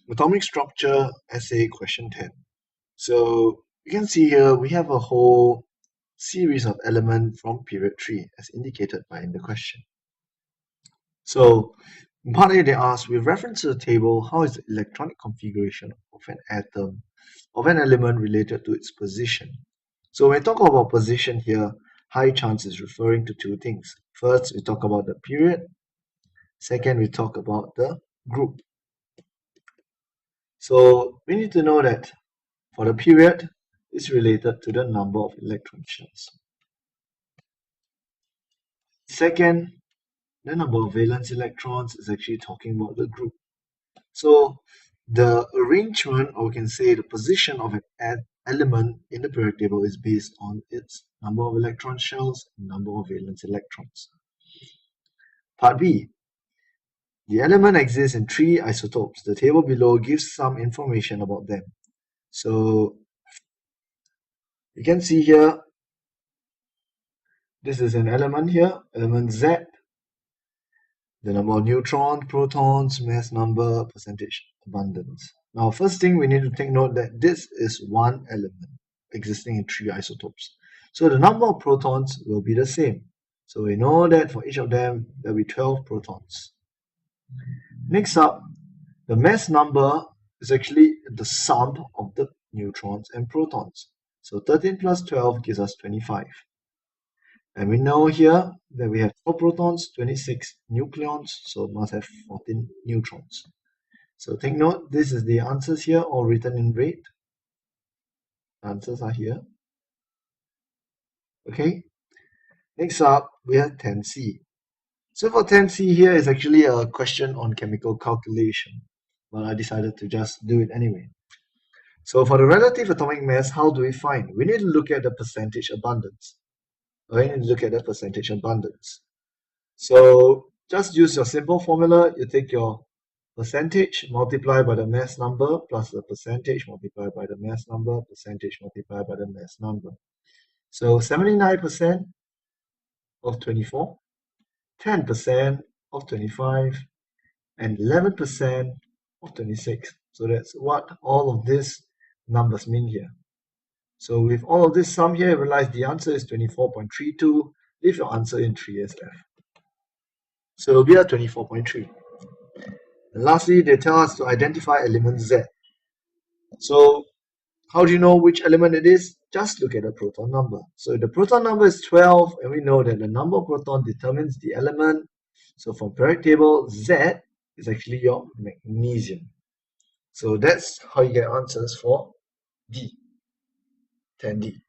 Atomic Structure Essay Question 10. So you can see here we have a whole series of elements from period 3 as indicated by in the question. So in part A they ask, with reference to the table, how is the electronic configuration of an atom, of an element related to its position? So when we talk about position here, high chance is referring to two things. First, we talk about the period. Second, we talk about the group. So we need to know that for the period, it's related to the number of electron shells. Second, the number of valence electrons is actually talking about the group. So the arrangement, or we can say the position of an element in the periodic table is based on its number of electron shells and number of valence electrons. Part B. The element exists in 3 isotopes. The table below gives some information about them. So you can see here, this is an element here, element Z. The number of neutrons, protons, mass number, percentage abundance. Now, first thing we need to take note that this is one element existing in 3 isotopes. So the number of protons will be the same. So we know that for each of them, there will be 12 protons. Next up, the mass number is actually the sum of the neutrons and protons. So 13 plus 12 gives us 25. And we know here that we have 12 protons, 26 nucleons, so must have 14 neutrons. So take note, this is the answers here, all written in red. Answers are here. Okay. Next up, we have 10C. So for 10C here is actually a question on chemical calculation, but I decided to just do it anyway. So for the relative atomic mass, how do we find? We need to look at the percentage abundance. We need to look at the percentage abundance. So just use your simple formula. You take your percentage multiplied by the mass number plus the percentage multiplied by the mass number, percentage multiplied by the mass number. So 79% of 24, 10% of 25, and 11% of 26. So that's what all of these numbers mean here. So with all of this sum here, you realize the answer is 24.32. Leave your answer in 3SF. So it will be a 24.3. And lastly, they tell us to identify element Z. So how do you know which element it is? Just look at the proton number. So if the proton number is 12, and we know that the number of protons determines the element. So from periodic table, Z is actually your magnesium. So that's how you get answers for D, 10D.